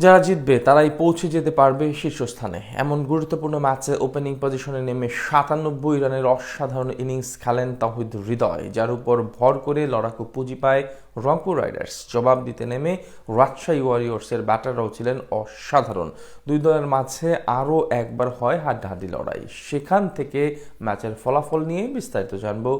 যারা জিতবে তারাই পৌঁছে যেতে পারবে শীর্ষস্থানে। এমন গুরুত্বপূর্ণ ম্যাচে ওপেনিং পজিশনে নেমে ৯৭ রানের অসাধারণ ইনিংস খেলেন তাওহিদ হৃদয়, যার উপর ভর করে লড়াকু পুঁজি পায় রংপুর রাইডার্স। জবাব দিতে নেমে রাজশাহী ওয়ারিয়র্সের ব্যাটাররাও ছিলেন অসাধারণ। দুই দলের মাঝে আরও একবার হয় হাড্ডাহাড্ডি লড়াই। সেখান থেকে ম্যাচের ফলাফল নিয়ে বিস্তারিত জানবো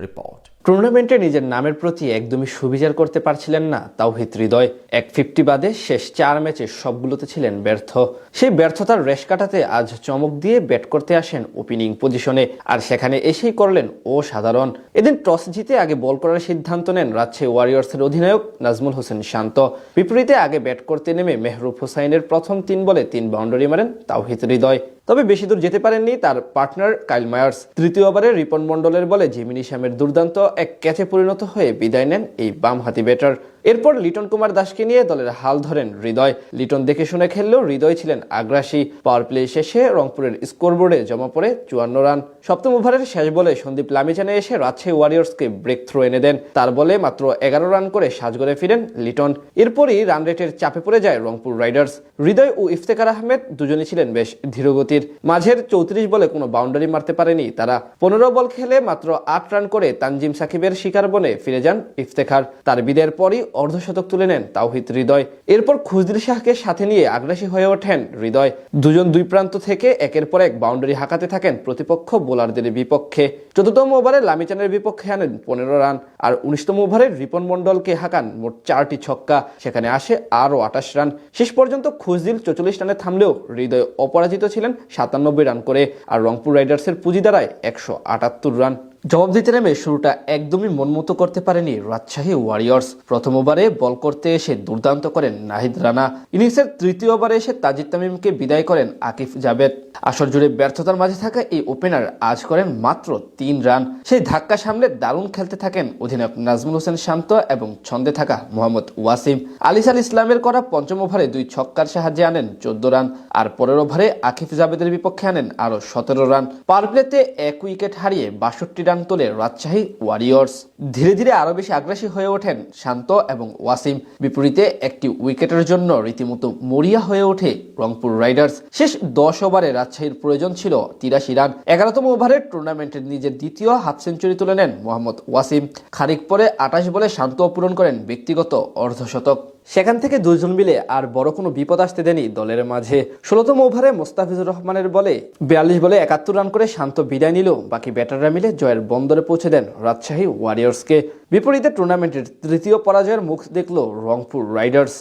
রিপোর্ট। টুর্নামেন্টে নিজের নামের প্রতি একদমই সুবিচার করতে পারছিলেন না তাওহিদ হৃদয়। ১50 বাদে শেষ ৪ ম্যাচে সবগুলোতে ছিলেন ব্যর্থ। সেই ব্যর্থতার রেশ কাটাতে আজ চমক দিয়ে ব্যাট করতে আসেন ওপেনিং পজিশনে, আর সেখানে এসেই করলেন অসাধারণ। এদিন টস জিতে আগে বল করার সিদ্ধান্ত নেন রাজশাহী ওয়ারিয়র্সের অধিনায়ক নাজমুল হোসেন শান্ত। বিপরীতে আগে ব্যাট করতে নেমে মেহরুব হোসাইনের প্রথম ৩ বলে ৩ বাউন্ডারি মারেন তাওহিদ হৃদয়। তবে বেশি দূর যেতে পারেননি তার পার্টনার কাইল মায়ার্স। তৃতীয় ওভারে রিপন মন্ডলের বলে জিমিনি শ্যামের দুর্দান্ত এক ক্যাচে পরিণত হয়ে বিদায় নেন এই বামহাতি ব্যাটার। এরপর লিটন কুমার দাসকে নিয়ে দলের হাল ধরেন হৃদয়। লিটন দেখে শুনে খেললেও হৃদয় ছিলেন আগ্রাসী। পাওয়ার প্লে শেষে রংপুরের স্কোরবোর্ডে জমা পড়ে ৫৪ রান। সপ্তম ওভারের শেষ বলে সন্দীপ লামিচানে এসে রাজশাহী ওয়ারিয়র্সকে ব্রেক থ্রো এনে দেন। তার বলে মাত্র ১১ রান করে সাজঘরে ফিরেন লিটন। এরপরই রান রেটের চাপে পড়ে যায় রংপুর রাইডার্স। হৃদয় ও ইফতেখার আহমেদ দুজনই ছিলেন বেশ ধীরগতির। মাঝের ৩৪ বলে কোনো বাউন্ডারি মারতে পারেনি তারা। ১৫ বল খেলে মাত্র ৮ রান করে তানজিম সাকিবের শিকার বনে ফিরে যান ইফতেখার। তার বিদায়ের পরই অর্ধশতক তুলে নেন তাওহিদ হৃদয়। এরপর খুজদিল শাহকে সাথে নিয়ে আগ্রাসী হয়ে ওঠেন হৃদয়। দুজন দুই প্রান্ত থেকে একের পর এক বাউন্ডারি হাঁকাতে থাকেন প্রতিপক্ষ বোলারদের বিপক্ষে। ১৪তম ওভারে লামিচানের বিপক্ষে আনেন ১৫ রান, আর ১৯তম ওভারে রিপন মন্ডলকে হাঁকান মোট ৪টি ছক্কা। সেখানে আসে আরও ২৮ রান। শেষ পর্যন্ত খুজদিল ৪৪ রানে থামলেও হৃদয় অপরাজিত ছিলেন ৯৭ রান করে, আর রংপুর রাইডার্সের পুঁজি দাঁড়ায় ১৭৮ রান। জবাব দিতে নেমে শুরুটা একদমই মনমতো করতে পারেনি রাজশাহী ওয়ারিয়র্স। প্রথম ওভারে বল করতে এসে দুর্দান্ত করেন নাহিদ রানা। ইনিংসের তৃতীয় ওভারে এসে তাজিদ তামিমকে বিদায় করেন আকিফ জাভেদ। আসর জুড়ে ব্যর্থতার মাঝে থাকা এই ওপেনার আজ করেন মাত্র ৩ রান। সেই ধাক্কা সামলে দারুণ খেলতে থাকেন অধিনায়ক নাজমুল হোসেন শান্ত এবং ছন্দে থাকা মোহাম্মদ ওয়াসিম। আলিসাল ইসলামের করা পঞ্চম ওভারে ২ ছক্কার সাহায্যে আনেন ১৪ রান, আর পরের ওভারে আকিফ জাভেদের বিপক্ষে আনেন আরও ১৭ রান। পাওয়ার প্লেতে ১ উইকেট হারিয়ে ৬২ রান তোলে রাজশাহী ওয়ারিয়র্স। ধীরে ধীরে আরো বেশি আগ্রাসী হয়ে ওঠেন শান্ত এবং ওয়াসিম। বিপরীতে একটি উইকেটের জন্য রীতিমতো মরিয়া হয়ে ওঠে রংপুর রাইডার্স। শেষ ১০ ওভারে রাজশাহীর প্রয়োজন ছিল ৮৩ রান। ১১তম ওভারে টুর্নামেন্টের নিজের দ্বিতীয় হাফ সেঞ্চুরি তুলে নেন মোহাম্মদ ওয়াসিম। খানিক পরে ২৮ বলে শান্ত পূরণ করেন ব্যক্তিগত অর্ধশতক। সেখান থেকে দুজন মিলে আর বড় কোনো বিপদ আসতে দেয়নি দলের মাঝে। ১৬তম ওভারে মোস্তাফিজুর রহমানের বলে ৪২ বলে ৭১ রান করে শান্ত বিদায় নিল। বাকি ব্যাটাররা মিলে জয়ের বন্দরে পৌঁছে দেন রাজশাহী ওয়ারিয়র্সকে। বিপরীতে টুর্নামেন্টের তৃতীয় পরাজয়ের মুখ দেখল রংপুর রাইডার্স।